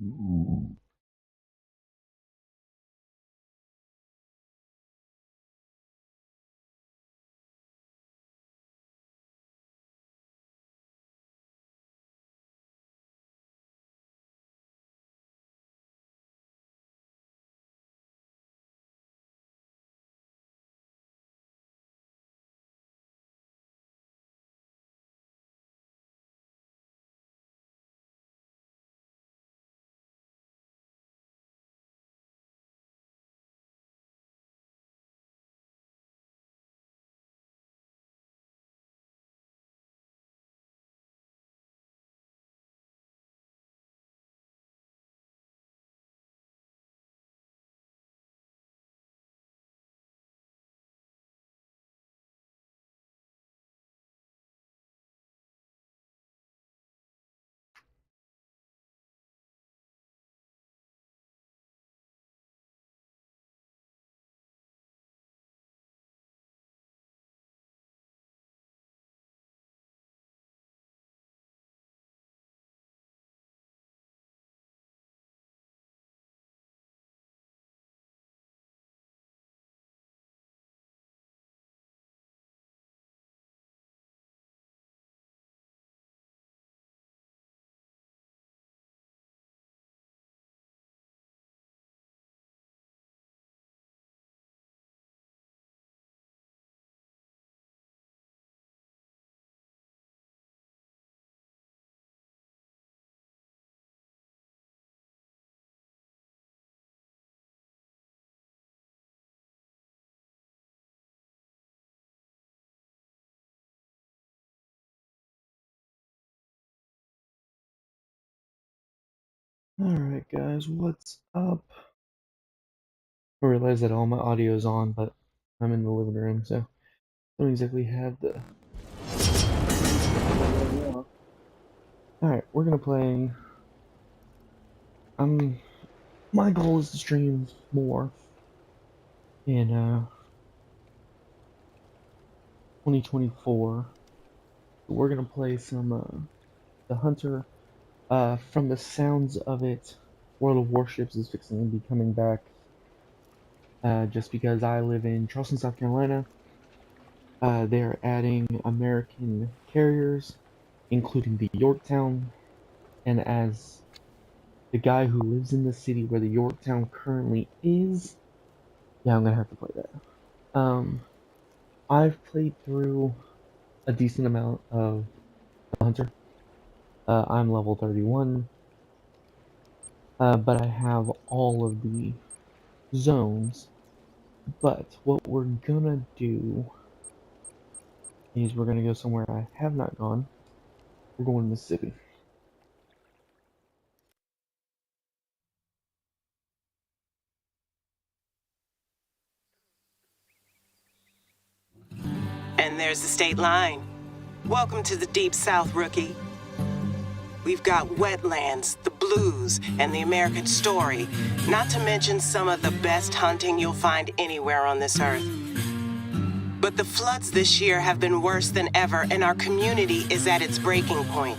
Mm. Alright, guys, what's up? I realize that all my audio is on, but I'm in the living room, so I don't exactly have the. Alright, we're gonna play. My goal is to stream more in 2024. So we're gonna play some The Hunter. From the sounds of it, World of Warships is fixing to be coming back. Just because I live in Charleston, South Carolina, they're adding American carriers, including the Yorktown. And as the guy who lives in the city where the Yorktown currently is, yeah, I'm gonna have to play that. I've played through a decent amount of Hunter. I'm level 31, but I have all of the zones. But what we're gonna do is we're gonna go somewhere I have not gone. We're going to Mississippi. And there's the state line. Welcome to the Deep South, rookie. We've got wetlands, the blues, and the American story, not to mention some of the best hunting you'll find anywhere on this earth. But the floods this year have been worse than ever, and our community is at its breaking point.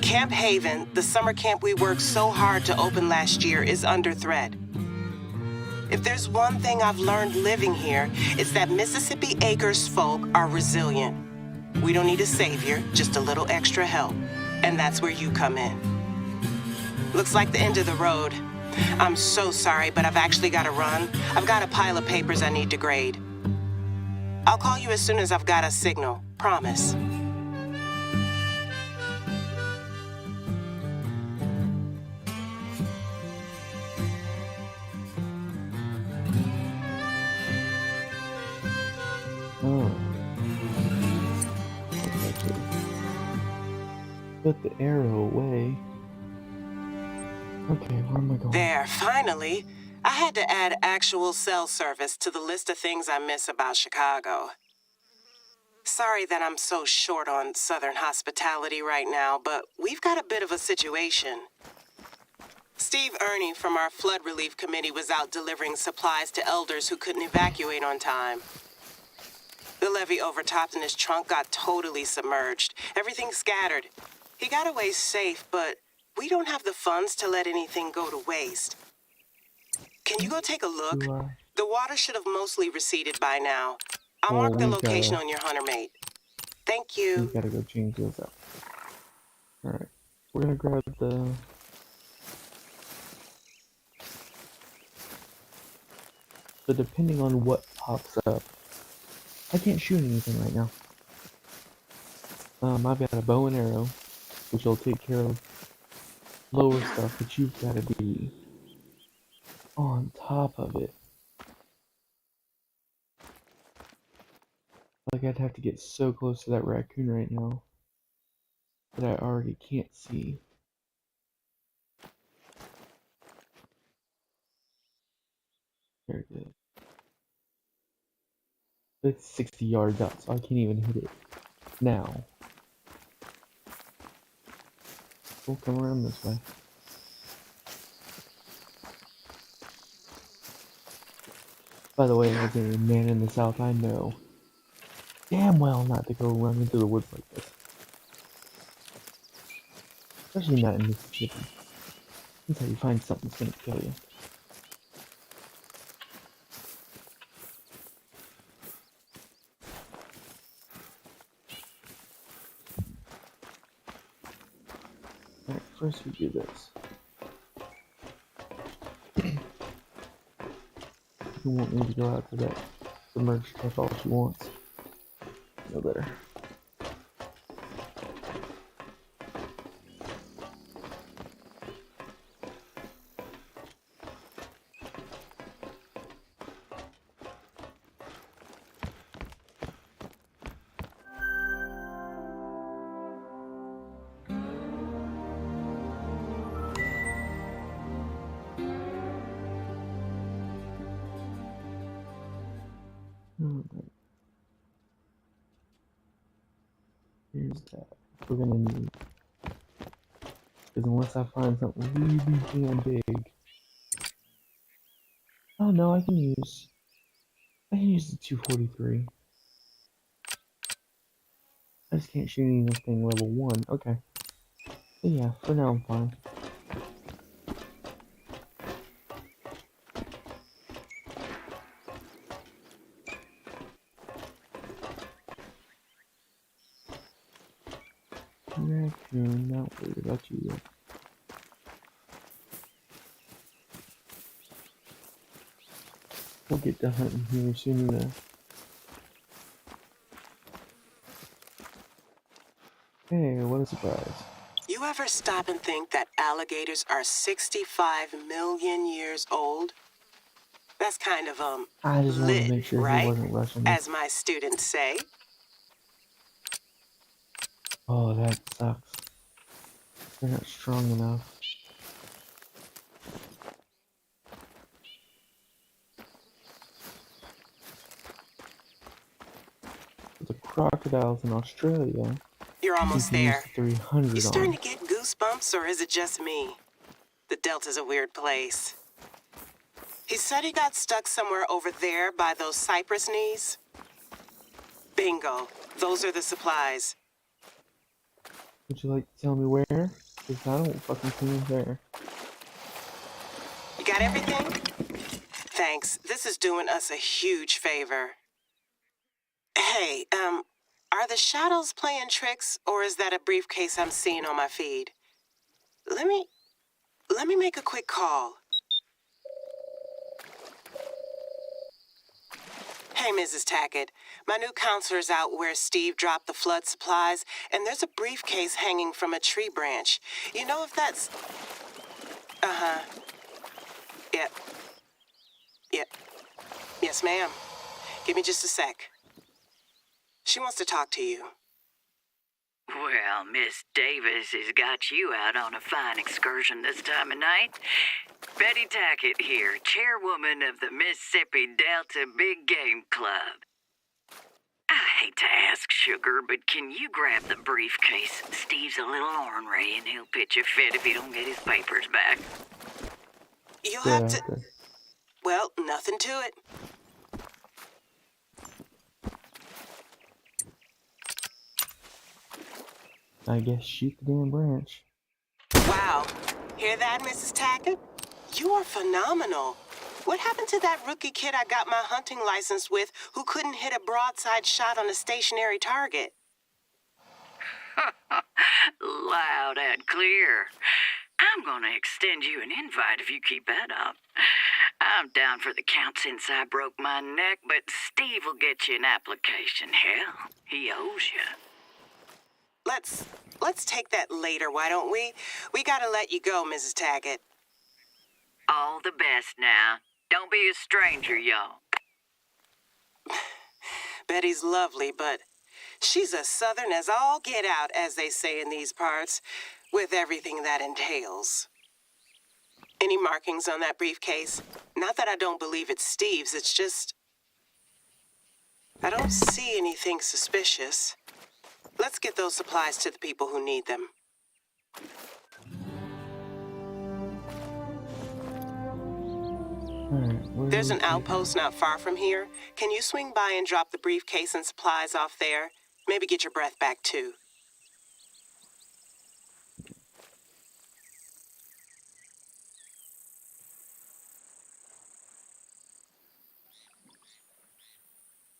Camp Haven, the summer camp we worked so hard to open last year, is under threat. If there's one thing I've learned living here, it's that Mississippi Acres folk are resilient. We don't need a savior, just a little extra help. And that's where you come in. Looks like the end of the road. I'm so sorry, but I've actually got to run. I've got a pile of papers I need to grade. I'll call you as soon as I've got a signal. Promise. Oh. Put the arrow away. Okay, where am I going? There, finally. I had to add actual cell service to the list of things I miss about Chicago. Sorry that I'm so short on Southern hospitality right now, but we've got a bit of a situation. Steve Ernie from our flood relief committee was out delivering supplies to elders who couldn't evacuate on time. The levee overtopped and his trunk got totally submerged. Everything scattered. He got away safe, but We don't have the funds to let anything go to waste. Can you go take a look? Do I? The water should have mostly receded by now. I'll Well, mark the location on your hunter mate. Thank we you. gotta go change those up. Alright. We're gonna grab the... So depending on what pops up, I can't shoot anything right now. I've got a bow and arrow, which will take care of lower stuff, but you've gotta be on top of it. Like, I'd have to get so close to that raccoon right now that I already can't see. There it is. It's 60 yards out, so I can't even hit it now. We'll come around this way. By the way, as a man in the South, I know damn well not to go run into the woods like this. Especially not in Mississippi. Until you find something that's gonna kill you. Alright, first we do this. You want me to go out to that submerged truck all she wants. No better. Alright. Here's that. We're gonna need. Because unless I find something really damn big. Oh no, I can use the 243. I just can't shoot anything level 1. Okay. But yeah, for now I'm fine. Raccoon, not worried about you yet. We'll get to hunting here soon enough. Hey, what a surprise. You ever stop and think that alligators are 65 million years old? That's kind of, I just wanted to lit, make sure he right? wasn't rushing me. As my students say. Oh, that sucks. They're not strong enough. The crocodiles in Australia. You're almost You can use there. the 300 You starting on. to get goosebumps, or is it just me? The Delta's a weird place. He said he got stuck somewhere over there by those cypress knees. Bingo. Those are the supplies. Would you like to tell me where? Because I don't fucking see him there. You got everything? Thanks. This is doing us a huge favor. Hey, are the shadows playing tricks, or is that a briefcase I'm seeing on my feed? Let me make a quick call. Hey, Mrs. Tackett. My new counselor's out where Steve dropped the flood supplies, and there's a briefcase hanging from a tree branch. You know if that's... Uh-huh. Yep. Yep. Yes, ma'am. Give me just a sec. She wants to talk to you. Well, Miss Davis has got you out on a fine excursion this time of night. Betty Tackett here, chairwoman of the Mississippi Delta Big Game Club. I hate to ask, Sugar, but can you grab the briefcase? Steve's a little ornery, and he'll pitch a fit if he don't get his papers back. You'll Yeah, have to... okay. Well, nothing to it. I guess shoot the damn branch. Wow, Hear that, Mrs. Tackett? You are phenomenal. What happened to that rookie kid I got my hunting license with who couldn't hit a broadside shot on a stationary target? Loud and clear. I'm gonna extend you an invite if you keep that up. I'm down for the count since I broke my neck, but Steve will get you an application. Hell, he owes you. Let's take that later, why don't we? We gotta let you go, Mrs. Tackett. All the best now. Don't be a stranger, y'all. Betty's lovely, but she's as southern as all get out, as they say in these parts, with everything that entails. Any markings on that briefcase? Not that I don't believe it's Steve's, it's just... I don't see anything suspicious. Let's get those supplies to the people who need them. There's an outpost not far from here. Can you swing by and drop the briefcase and supplies off there? Maybe get your breath back, too.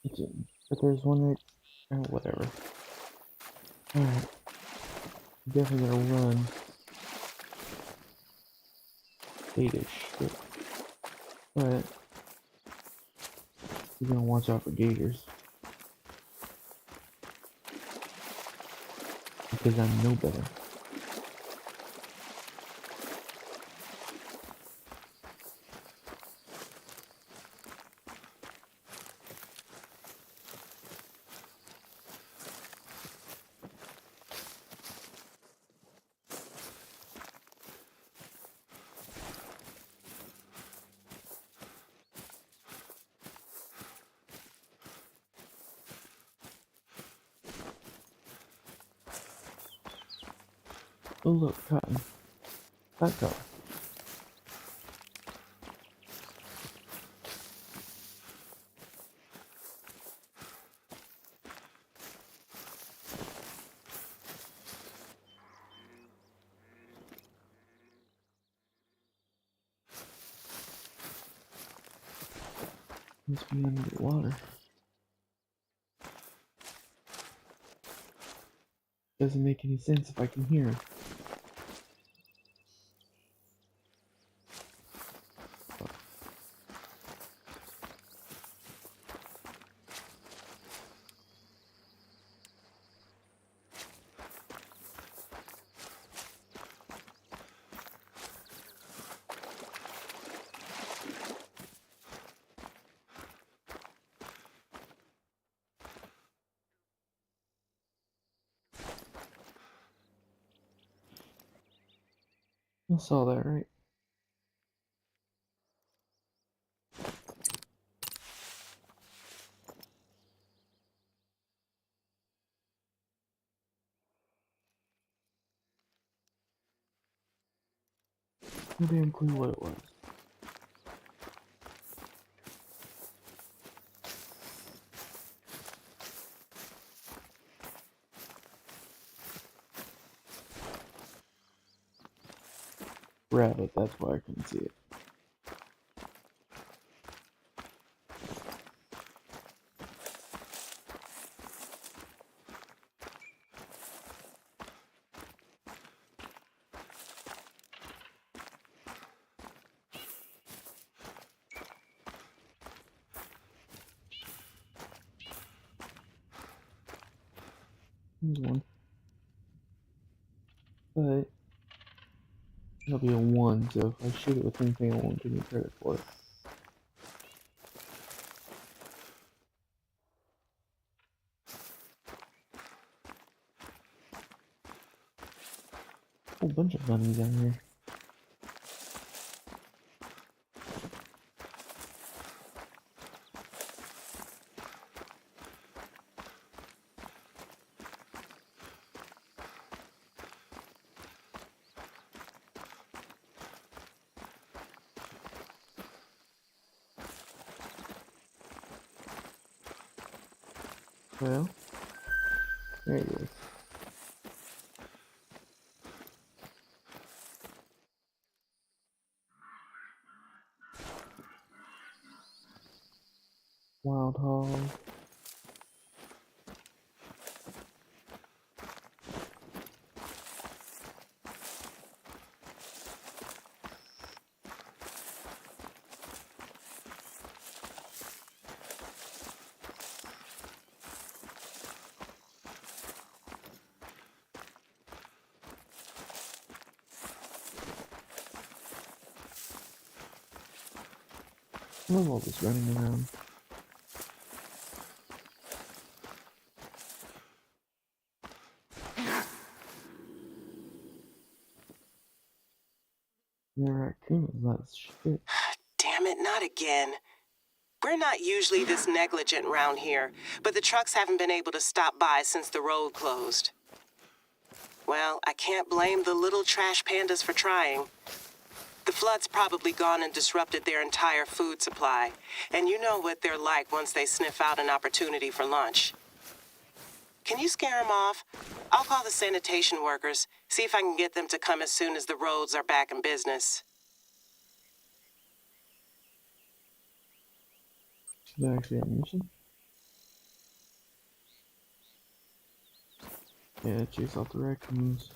Okay, but there's one right... Oh, whatever. Alright. Definitely gonna run. Gators, shit. But... we're gonna watch out for gators. Because I know better. Oh look, cotton. That car. Must be under the water. Doesn't make any sense if I can hear it. I saw that, right? No damn clue what it was. Rabbit, that's why I couldn't see it. There's one. But it'll be a 1, so if I shoot it with anything, I won't give me credit for it. Whole bunch of bunnies out here. Well, there it is. love all this running around. The raccoon is not shit. Damn it, not again. We're not usually this negligent round here, but the trucks haven't been able to stop by since the road closed. Well, I can't blame the little trash pandas for trying. The flood's probably gone and disrupted their entire food supply, and you know what they're like once they sniff out an opportunity for lunch. Can you scare them off? I'll call the sanitation workers, see if I can get them to come as soon as the roads are back in business. Is that actually a mission? Yeah, chase off the raccoons.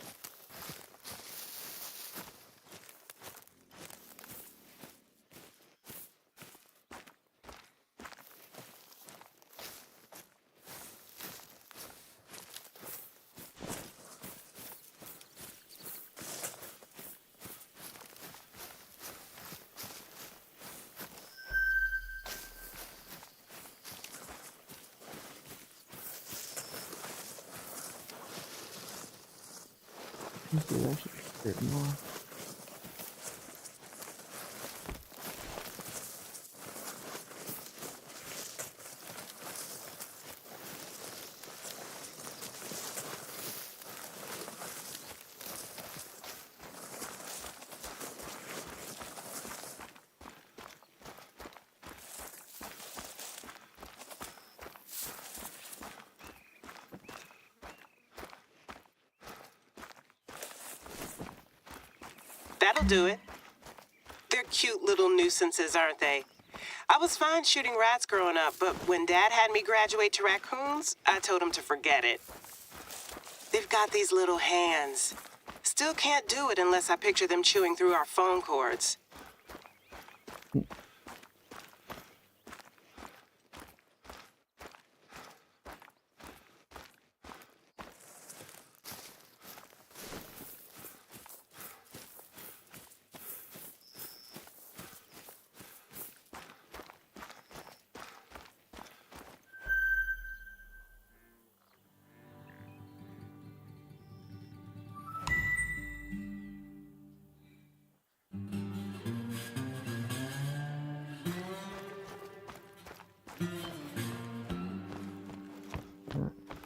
I think they actually scared them off. That'll do it. They're cute little nuisances, aren't they? I was fine shooting rats growing up, but when Dad had me graduate to raccoons, I told him to forget it. They've got these little hands. Still can't do it unless I picture them chewing through our phone cords.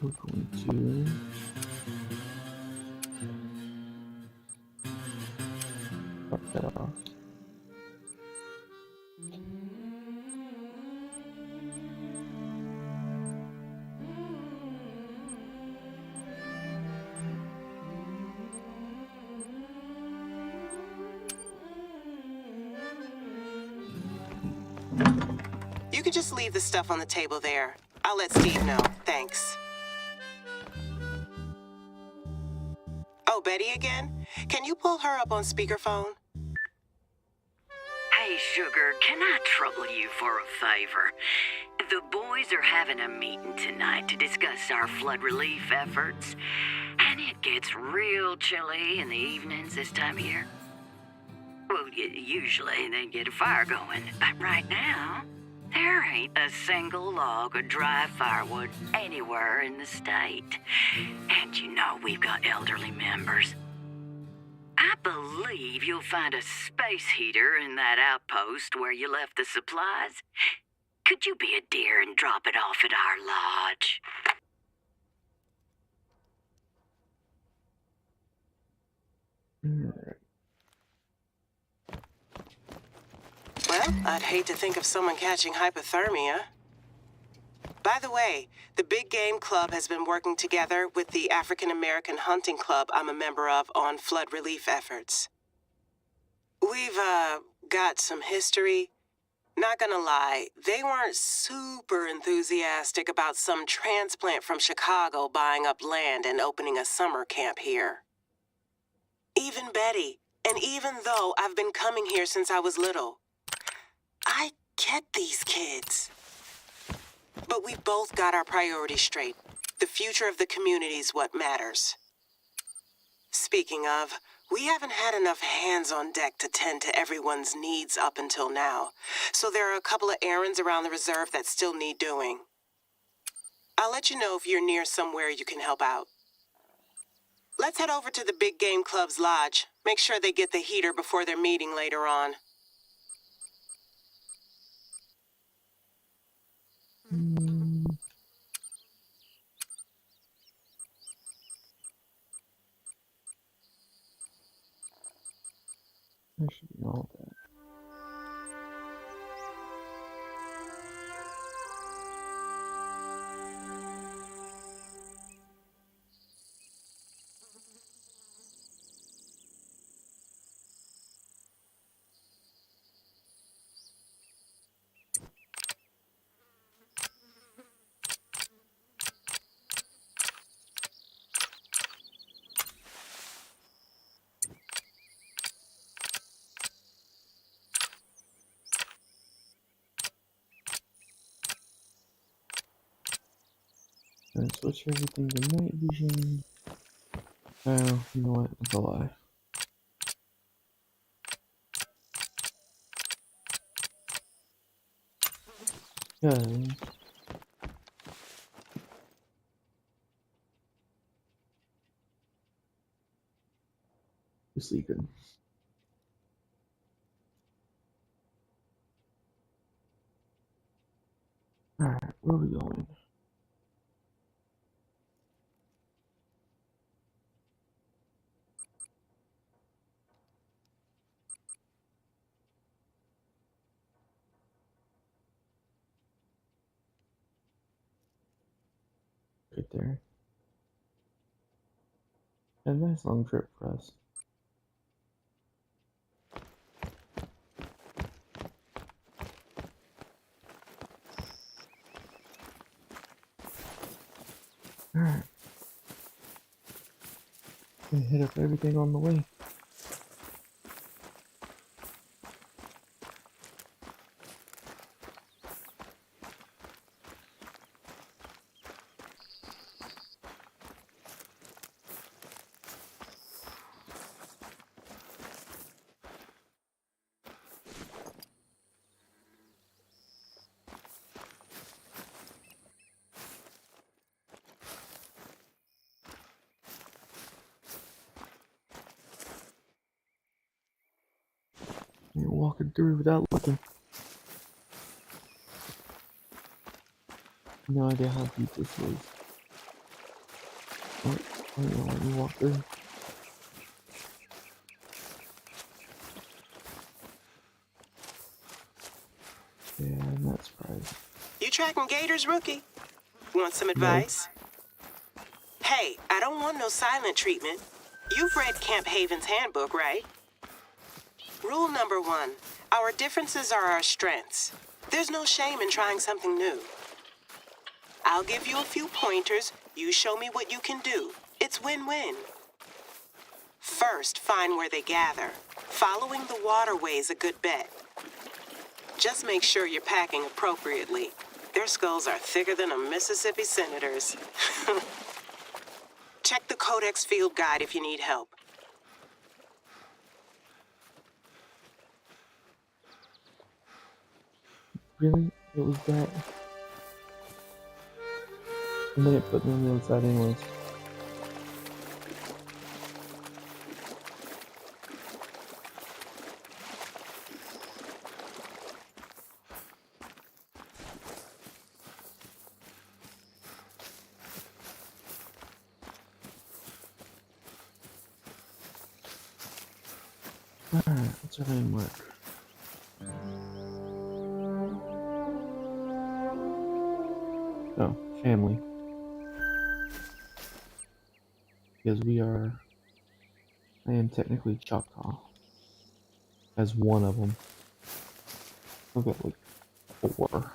We're going to fuck that off. You can just leave the stuff on the table there. I'll let Steve know. Thanks. Oh, Betty again? Can you pull her up on speakerphone? Hey, Sugar, can I trouble you for a favor? The boys are having a meeting tonight to discuss our flood relief efforts, and it gets real chilly in the evenings this time of year. Well, usually they get a fire going, but right now, there ain't a single log of dry firewood anywhere in the state. And you know we've got elderly members. I believe you'll find a space heater in that outpost where you left the supplies. Could you be a dear and drop it off at our lodge? Alright. Well, I'd hate to think of someone catching hypothermia. By the way, the Big Game Club has been working together with the African American Hunting Club I'm a member of on flood relief efforts. We've, got some history. Not gonna lie, they weren't super enthusiastic about some transplant from Chicago buying up land and opening a summer camp here. Even Betty, and even though I've been coming here since I was little, I get these kids. But we've both got our priorities straight. The future of the community is what matters. Speaking of, We haven't had enough hands on deck to tend to everyone's needs up until now, so there are a couple of errands around the reserve that still need doing. I'll let you know if you're near somewhere you can help out. Let's head over to the Big Game Club's lodge. Make sure they get the heater before their meeting later on. That should be all that. And switch everything to night vision. Oh, you know what? That's a lie. Because you're sleeping. Alright, where are we going? Right there. A nice long trip for us. Alright. Gonna hit up everything on the way. You're walking through without looking. No idea how deep this is. Oh, I don't know when you walk through. Yeah, I'm not surprised. You tracking gators, rookie? Want some No. advice? Hey, I don't want no silent treatment. You've read Camp Haven's handbook, right? Rule number 1, our differences are our strengths. There's no shame in trying something new. I'll give you a few pointers, you show me what you can do. It's win-win. First, find where they gather. Following the waterway's a good bet. Just make sure you're packing appropriately. Their skulls are thicker than a Mississippi senator's. Check the Codex Field Guide if you need help. Really? It was that? And then it put me on the other side anyways. Alright, what's our name work? Oh, family. Because I am technically Choctaw. As one of them. I've got like 4.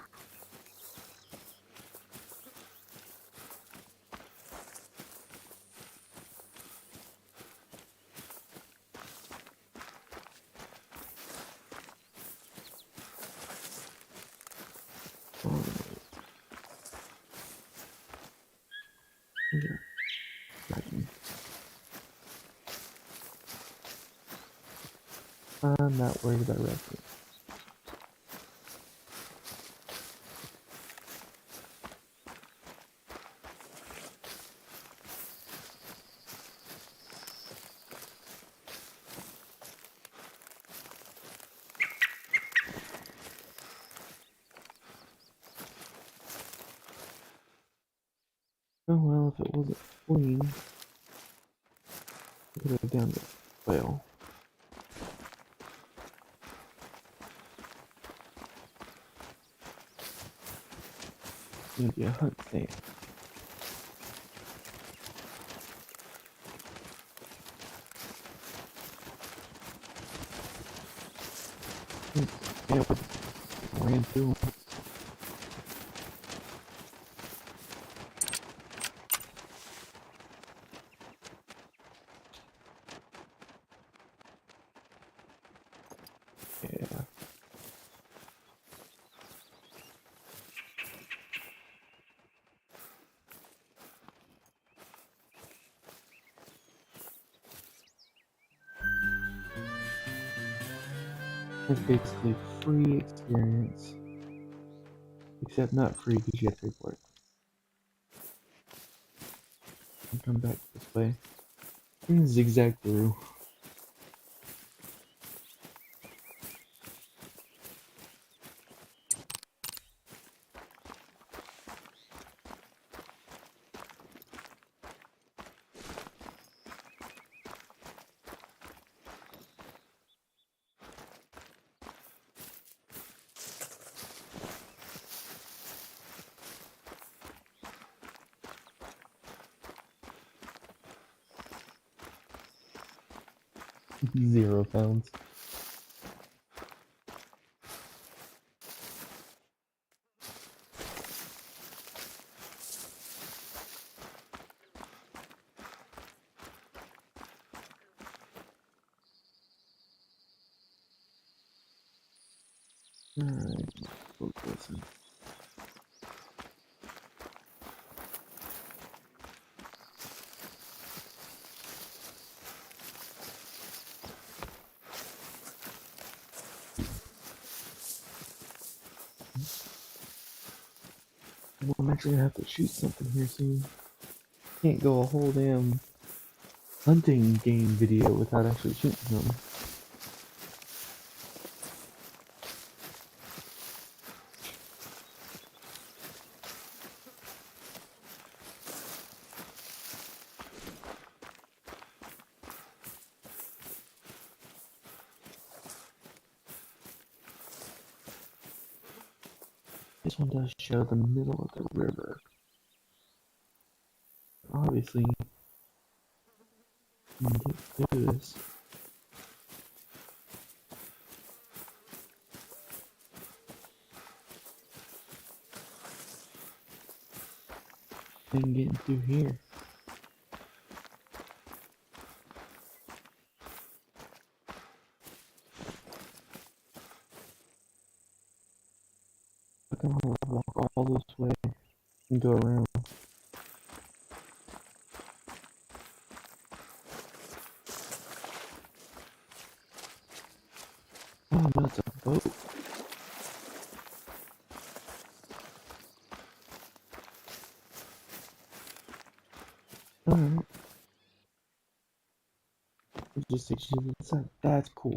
I'm not worried about raccoons. Oh well, if it wasn't fleeing, I could have done it. Well, it's gonna be a hunt stand. Yeah, but ran through 'em. Yeah. It's basically free experience. Except not free because you have to pay for it. And come back this way. And zigzag through. Zero pounds. Alright, focus. Well, I'm actually gonna have to shoot something here soon. Can't go a whole damn hunting game video without actually shooting something. This one does show the middle of the river. Obviously, you can get through this. And getting through here. I can walk all this way and go around. Oh no, it's a boat. Alright. It just takes you to the side. That's cool.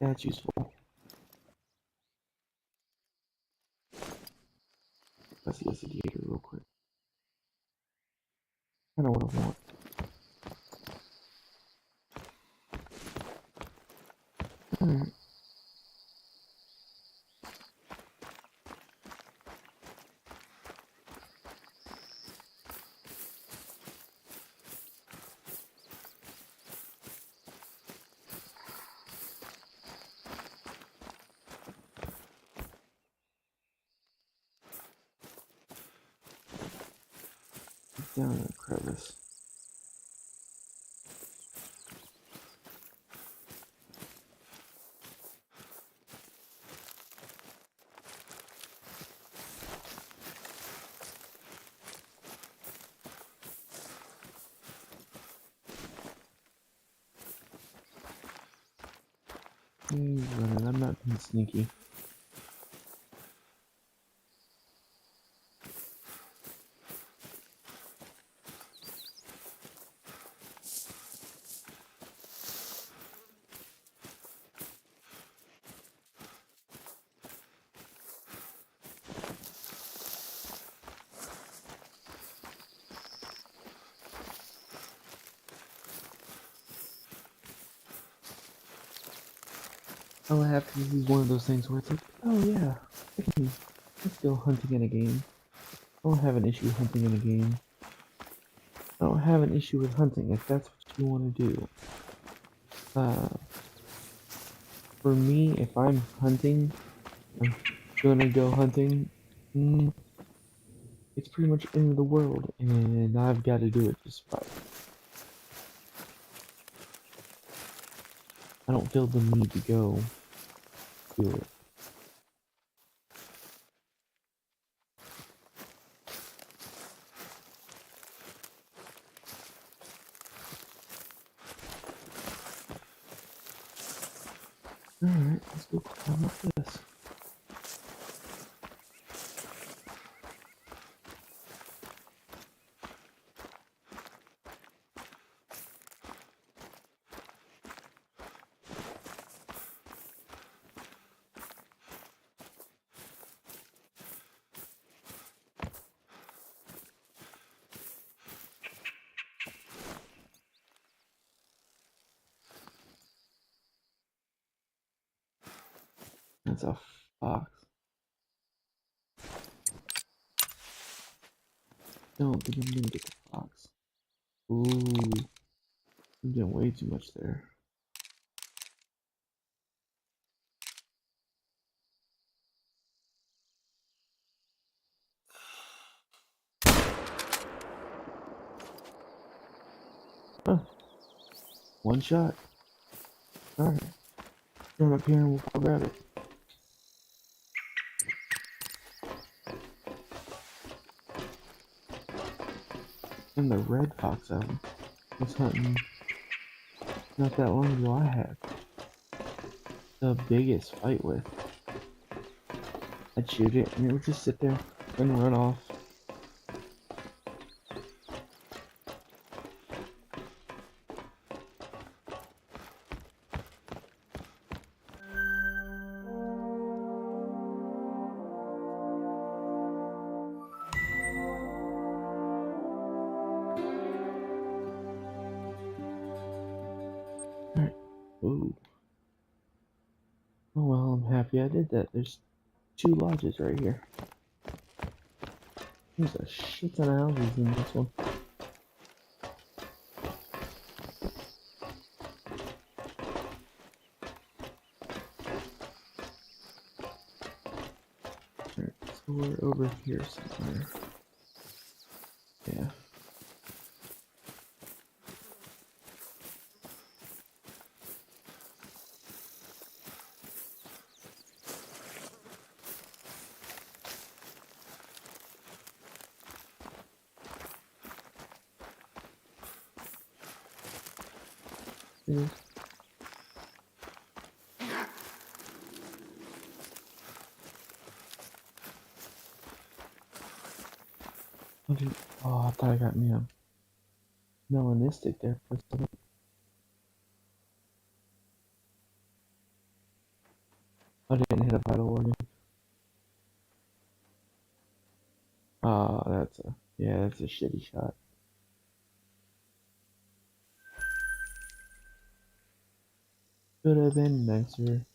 That's useful. Let's investigate it real quick. Kinda what I want. Alright. Down in a crevice. He's running. I'm not being sneaky. I laugh because this is one of those things where it's like, oh yeah, let's go hunting in a game. I don't have an issue hunting in a game. I don't have an issue with hunting if that's what you want to do. Uh, for me, if I'm hunting, I'm gonna go hunting. Mm, it's pretty much end of the world, and I've got to do it just right. I don't feel the need to go do it. Alright, let's go climb up this. That's a fox. Don't think I'm gonna get the fox. Ooh, I'm doing way too much there. Huh, one shot. Alright, run up here and we'll go grab it. And the red fox I was hunting not that long ago, I had the biggest fight with. I'd shoot it and it would just sit there and run off. Alright. Ooh. Oh well, I'm happy I did that. There's 2 lodges right here. There's a shit ton of houses in this one. Alright, so we're over here somewhere. Yeah. Yeah. Oh, dude. Oh, I thought I got me a melanistic there for a second. I didn't hit a vital organ. Oh, that's a shitty shot. Could have been nicer.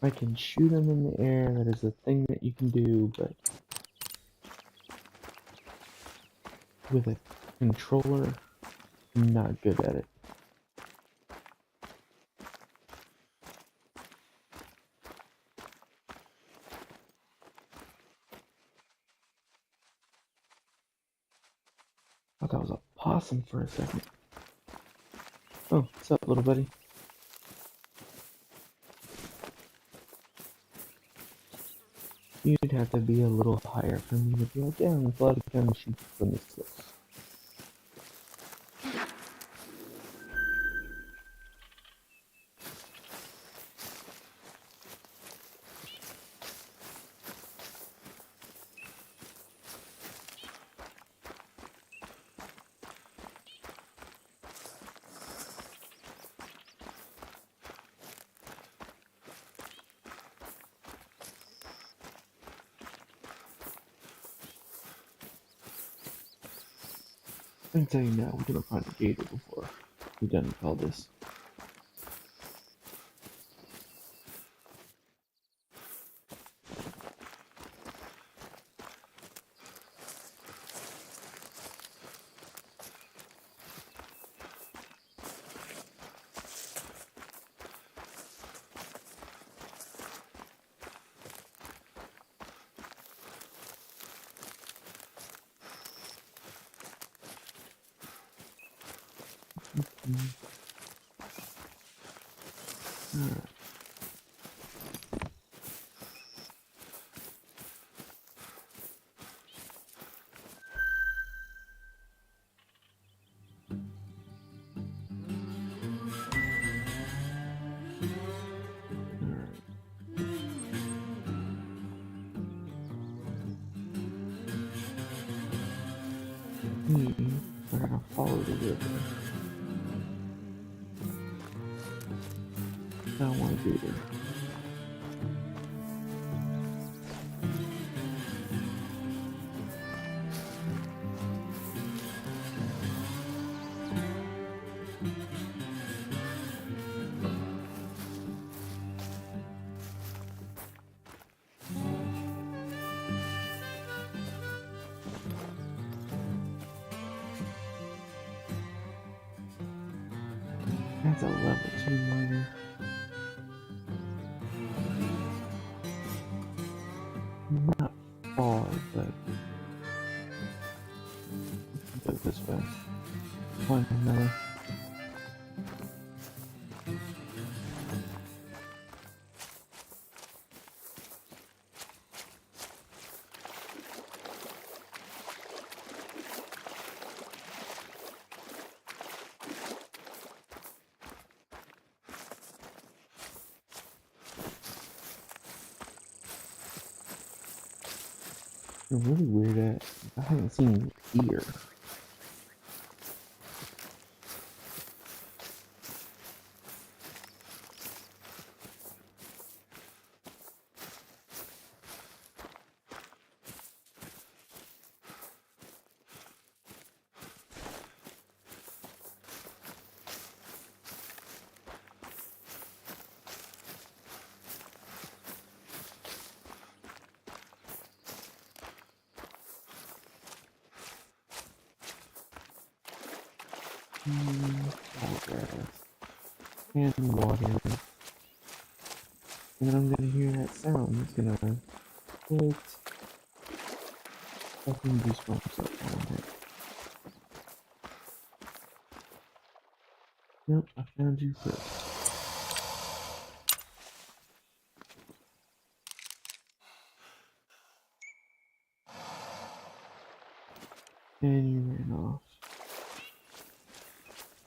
I can shoot them in the air, that is a thing that you can do, but with a controller, I'm not good at it. I thought that was a possum for a second. Oh, what's up, little buddy? You'd have to be a little higher for me to be like, yeah, I'm glad to come shoot from this close. I can tell you now, we're gonna find a gator before we're done with all this. Alright. We're gonna follow the river. I don't want a gator. That's a level 2 miner. Not far, but we can go this way. Find another. I'm really weird at I haven't seen deer. All grass and water. And then I'm gonna hear that sound. It's gonna put fucking goosebumps up on it. Yep, I found you first. And you ran off.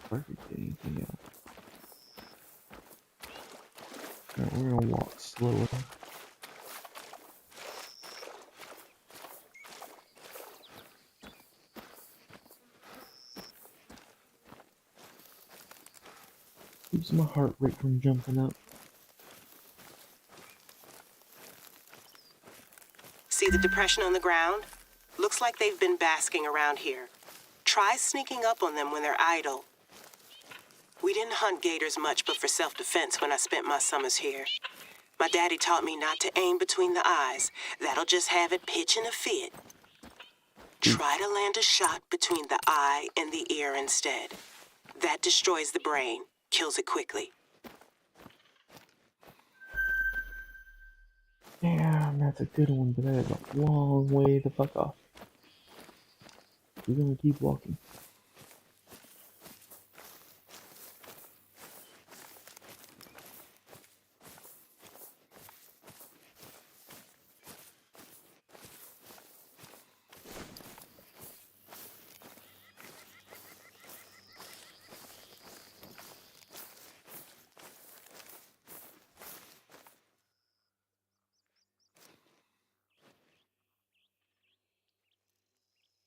Perfect, anything else. Alright, we're gonna walk slower. Keeps my heart rate from jumping up. See the depression on the ground? Looks like they've been basking around here. Try sneaking up on them when they're idle. We didn't hunt gators much but for self-defense when I spent my summers here. My daddy taught me not to aim between the eyes. That'll just have it pitching a fit. Try to land a shot between the eye and the ear instead. That destroys the brain, kills it quickly. Damn, that's a good one, but that is a long way the fuck off. We're gonna keep walking.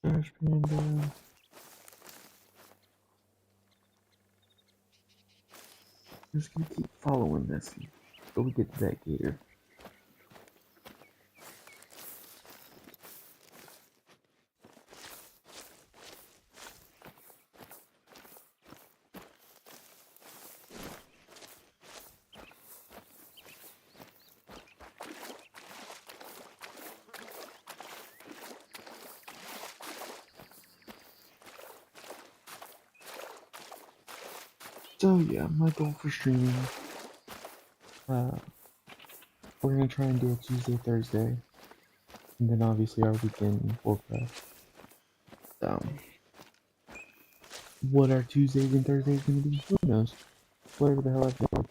Trash panda. Just gonna keep following this. Go get to that gator. So yeah, my goal for streaming, we're gonna try and do it Tuesday, Thursday, and then obviously our weekend forecast. What our Tuesdays and Thursdays gonna be? Who knows? Whatever the hell I feel like.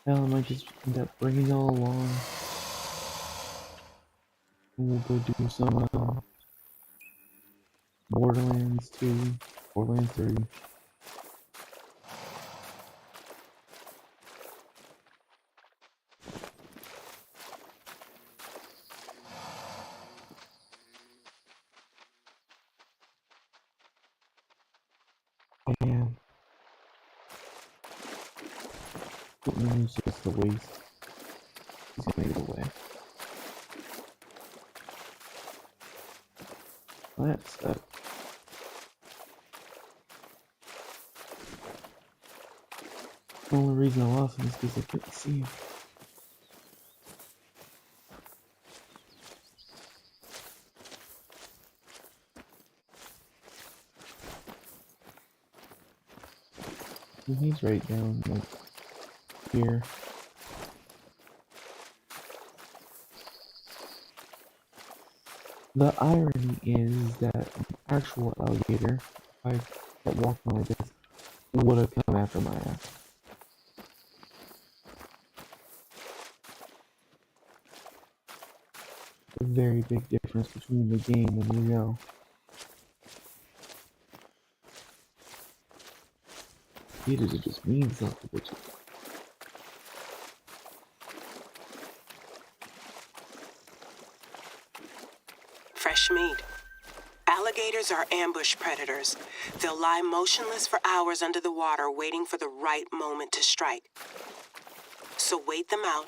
Hell, I might just end up bringing y'all along, and we'll go do some Borderlands 2, Borderlands 3. And Footman is just a waste. He's gonna get away. That's that. The only reason I lost him is because I couldn't see him. And he's right down, like, here. The irony is that an actual alligator, if I kept walking like this, would have come after my ass. A very big difference between the game and the real. Gators are just mean sons of bitches. Fresh meat. Alligators are ambush predators. They'll lie motionless for hours under the water waiting for the right moment to strike. So wait them out,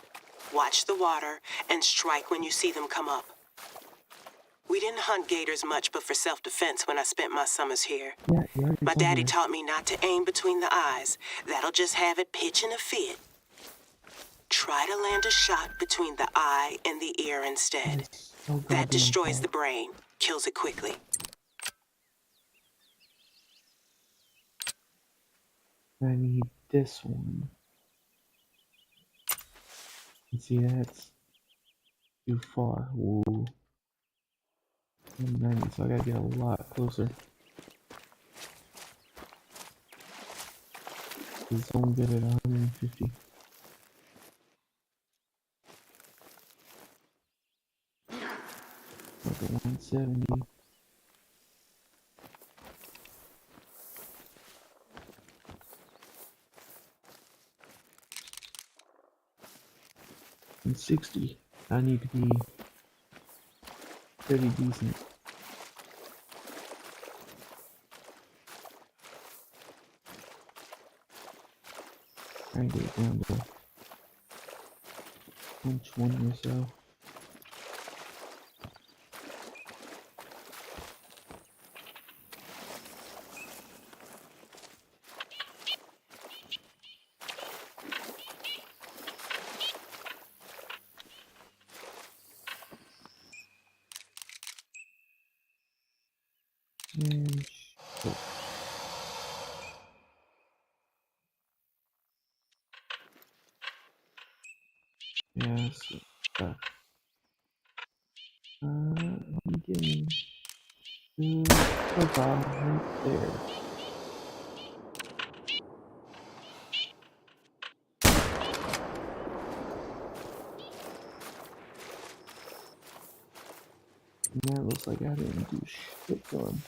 watch the water, and strike when you see them come up. We didn't hunt gators much but for self-defense when I spent my summers here. Yeah, you're My daddy taught me not to aim between the eyes. That'll just have it pitch in a fit. Try to land a shot between the eye and the ear instead. so That destroys far. the brain, kills it quickly. I need this one. You see, that's too far. Ooh. 190, so I gotta get a lot closer. It's only good at 150. Like a 170. And 60. I need to be pretty decent. Try and get it down to 120 or so. Yeah, so, I'm getting good profile right there. Yeah, it looks like I didn't do shit to him.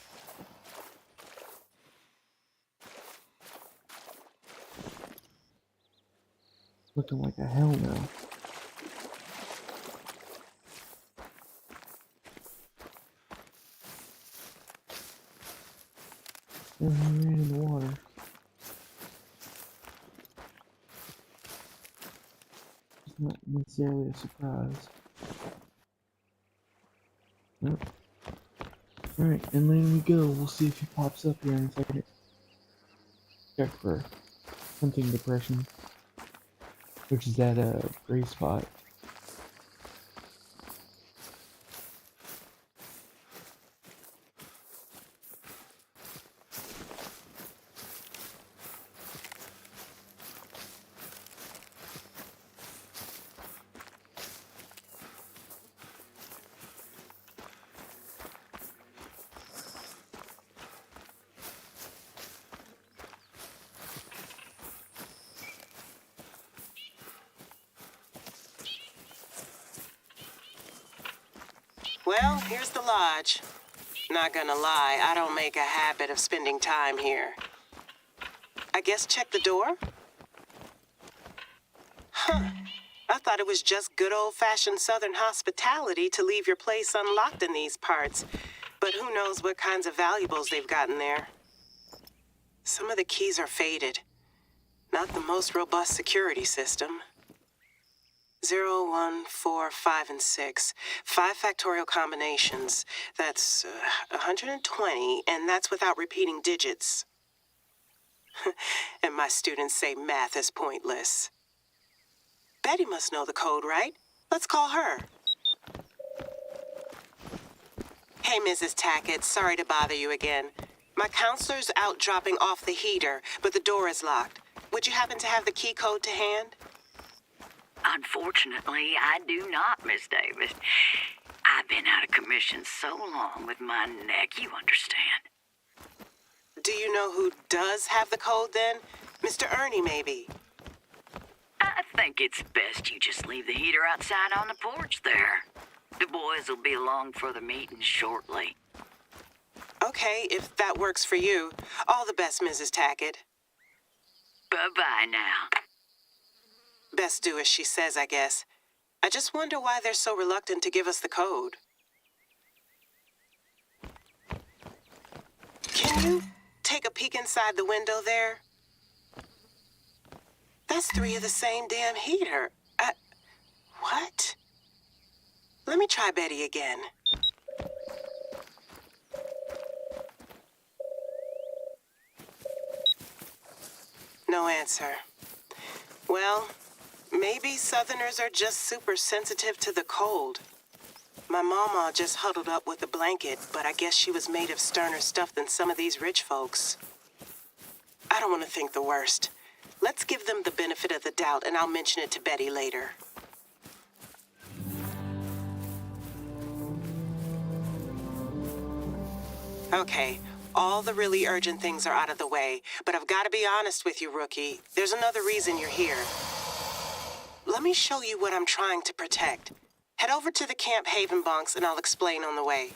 Looking like a hell now. And he ran in the water. It's not necessarily a surprise. Nope. Alright, and then we go. We'll see if he pops up here in a second. Check for hunting depression, which is at a gray spot. Well, here's the lodge. Not gonna lie, I don't make a habit of spending time here. I guess check the door? Huh. I thought it was just good old-fashioned Southern hospitality to leave your place unlocked in these parts. But who knows what kinds of valuables they've gotten there. Some of the keys are faded. Not the most robust security system. 0, 1, 4, 5, and 6. 5 factorial combinations. That's 120, and that's without repeating digits. And my students say math is pointless. Betty must know the code, right? Let's call her. Hey, Mrs. Tackett, sorry to bother you again. My counselor's out dropping off the heater, but the door is locked. Would you happen to have the key code to hand? Unfortunately, I do not, Miss Davis. I've been out of commission so long with my neck, you understand. Do you know who does have the code then? Mr. Ernie, maybe? I think it's best you just leave the heater outside on the porch there. The boys will be along for the meeting shortly. Okay, if that works for you. All the best, Mrs. Tackett. Bye-bye now. Best do as she says, I guess. I just wonder why they're so reluctant to give us the code. Can you take a peek inside the window there? That's 3 of the same damn heater. What? Let me try Betty again. No answer. Well, maybe Southerners are just super sensitive to the cold. My mama just huddled up with a blanket, but I guess she was made of sterner stuff than some of these rich folks. I don't want to think the worst. Let's give them the benefit of the doubt, and I'll mention it to Betty later. Okay, all the really urgent things are out of the way, but I've got to be honest with you, Rookie. There's another reason you're here. Let me show you what I'm trying to protect. Head over to the Camp Haven bunks, and I'll explain on the way.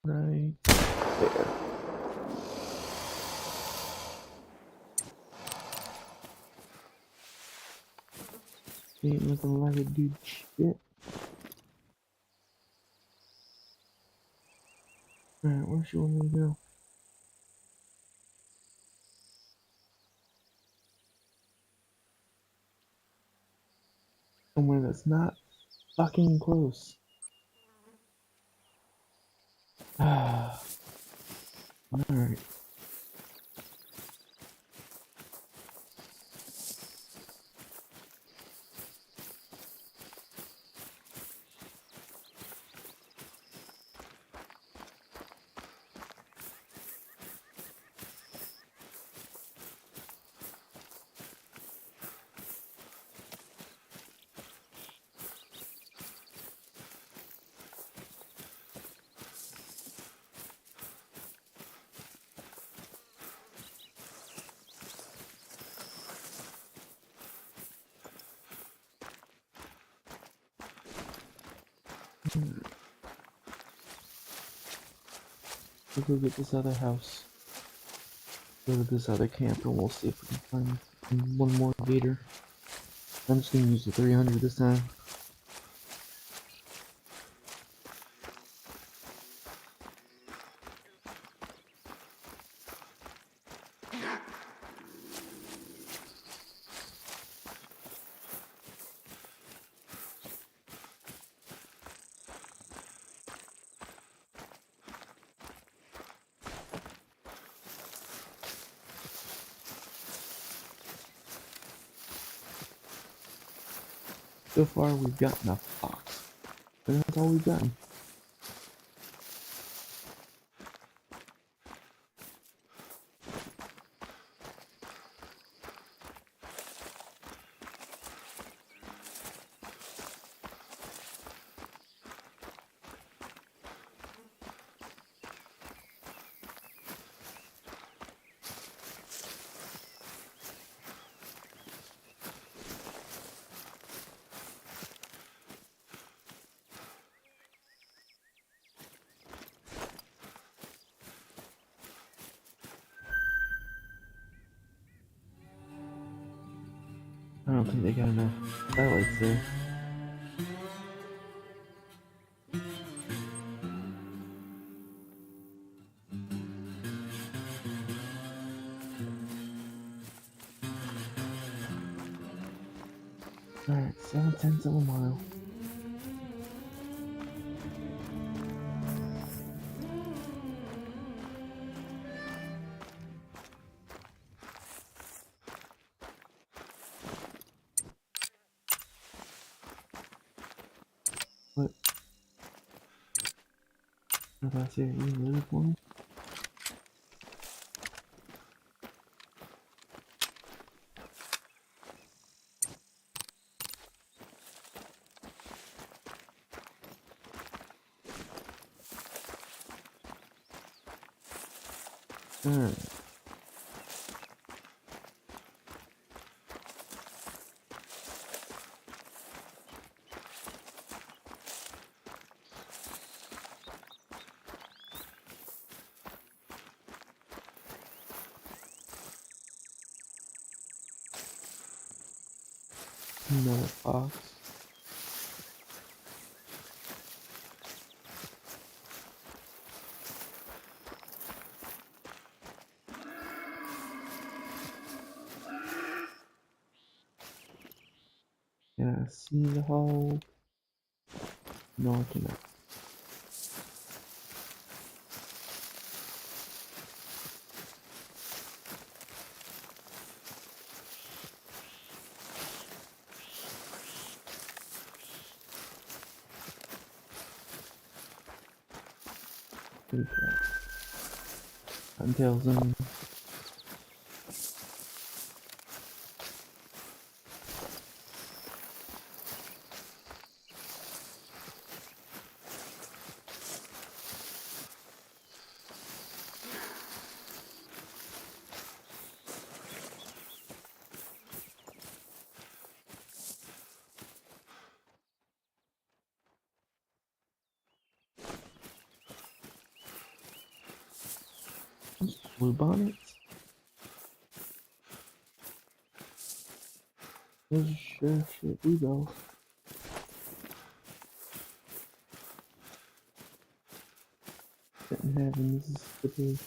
Right there. Ain't looking like a dude shit. Alright, where should we go? Somewhere that's not fucking close. Ah. Alright. We'll go get this other house. Go to this other camp and we'll see if we can find one more gator. I'm just gonna use the 300 this time. So far, we've gotten a fox, and that's all we've gotten. I don't think they got enough highlights there. Alright, 7/10 of a mile. What? If I say you really for me? Alright. Another fox. Can I see the hole? No, I cannot. Pretty crap. Cottontails in. Blue bonnets. Those are sure shit bluebells. Didn't have in Mississippi.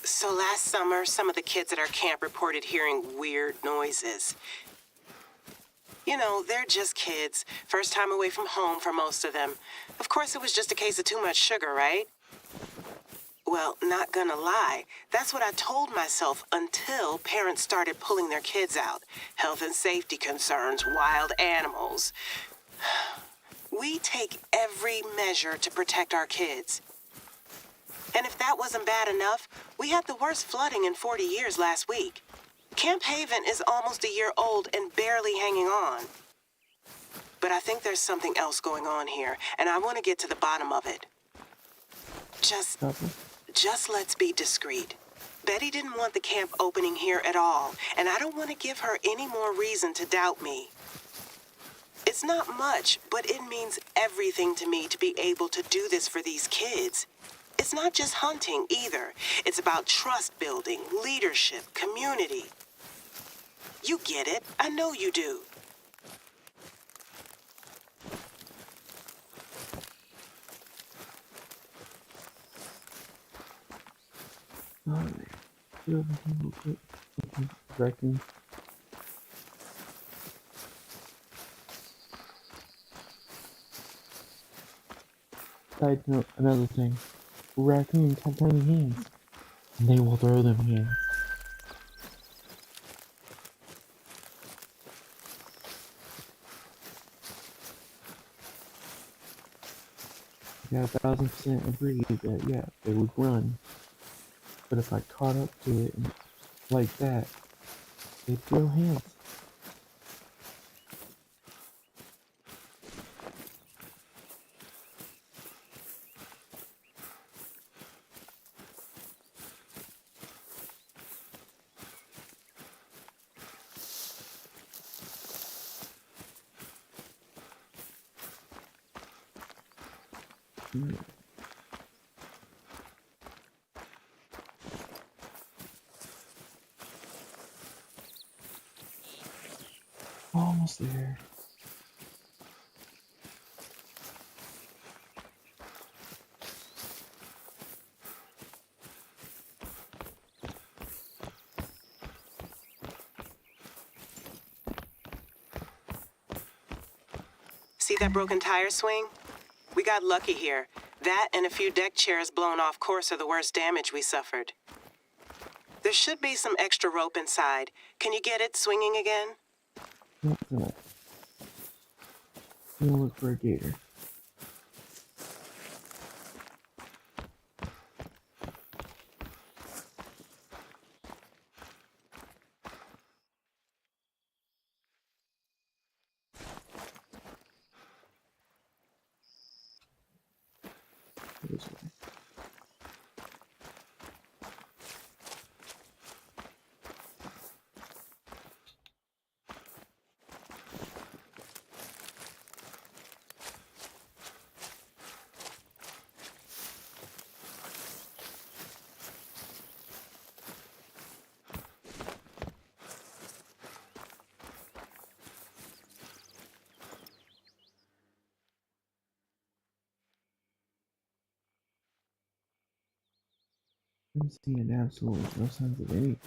So last summer, some of the kids at our camp reported hearing weird noises. You know, they're just kids. First time away from home for most of them. Of course, it was just a case of too much sugar, right? Well, not gonna lie, that's what I told myself until parents started pulling their kids out. Health and safety concerns, wild animals. We take every measure to protect our kids. And if that wasn't bad enough, we had the worst flooding in 40 years last week. Camp Haven is almost a year old and barely hanging on. But I think there's something else going on here, and I want to get to the bottom of it. Copy. Just let's be discreet. Betty didn't want the camp opening here at all, and I don't want to give her any more reason to doubt me. It's not much, but it means everything to me to be able to do this for these kids. It's not just hunting either. It's about trust building, leadership, community. You get it. I know you do. Alright. Do everything real quick. Okay. Raccoon. Side note, another thing. Raccoons have tiny hands. And they will throw them hands. Yeah, 1000% agree that, yeah, they would run. But if I caught up to it and like that, they'd throw hands. Almost there. See that broken tire swing? We got lucky here. That and a few deck chairs blown off course are the worst damage we suffered. There should be some extra rope inside. Can you get it swinging again? Not that. I'm gonna look for a gator. This way. I'm seeing absolutely no signs of anything.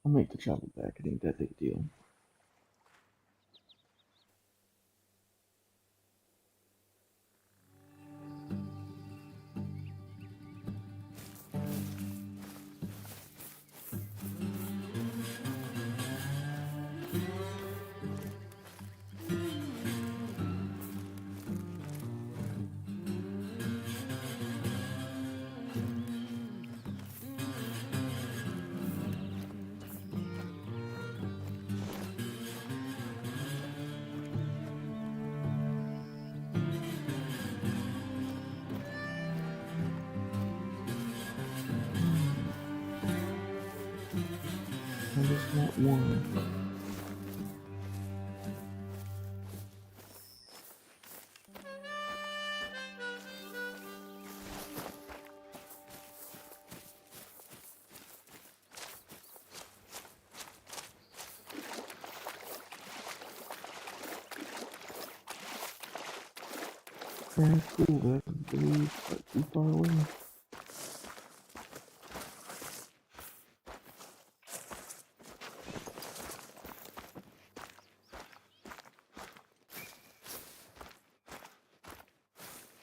I'll make the travel back. It ain't that big a deal. I just want one. Alright, cool, but I believe it's not too far away.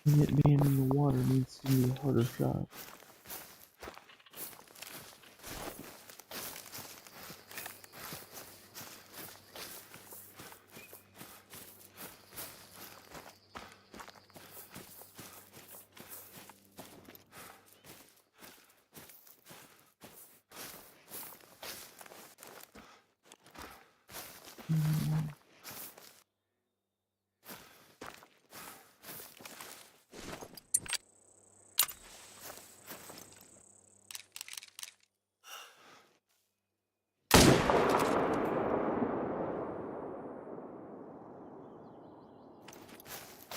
And it being in the water needs to be a harder shot.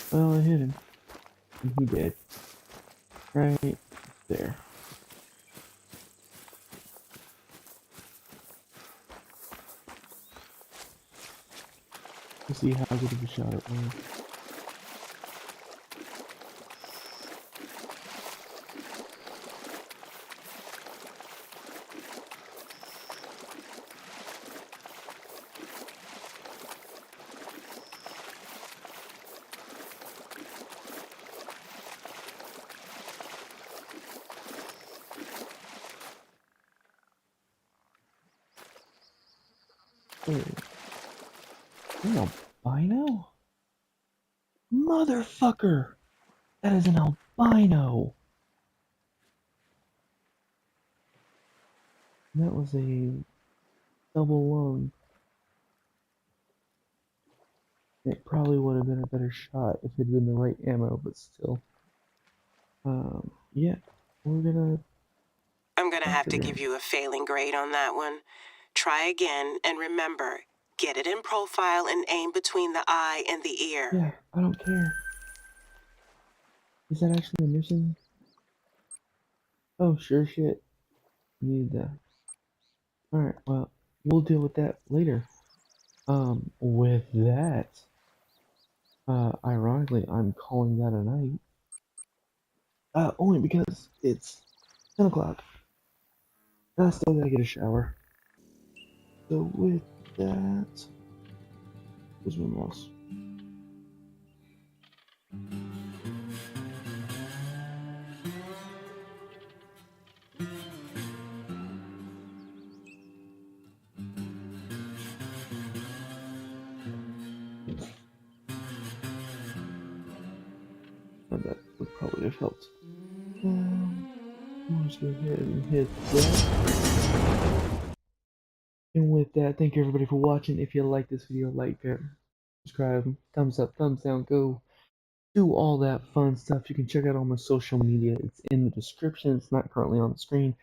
Well, I hit him. And he did. Right there. Let's see how good of a shot it was. Hey, an albino? Motherfucker! That is an albino! That was a double lung. It probably would have been a better shot if it had been the right ammo, but still. Yeah, we're gonna I'm gonna have after to him. give you a failing grade on that one. Try again, and remember, get it in profile and aim between the eye and the ear. Yeah, I don't care. Is that actually a mission? Oh, sure shit. Need that. Alright, well, we'll deal with that later. With that, ironically, I'm calling that a night. Only because it's 10 o'clock. I still gotta get a shower. So with that, where's my mouse? And that would probably have helped. I'll just go ahead and hit that. And with that, thank you everybody for watching. If you like this video, like it, subscribe, thumbs up, thumbs down, go do all that fun stuff. You can check out all my social media. It's in the description. It's not currently on the screen,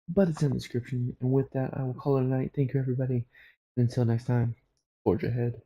but it's in the description. And with that, I will call it a night. Thank you everybody. And until next time, forge ahead.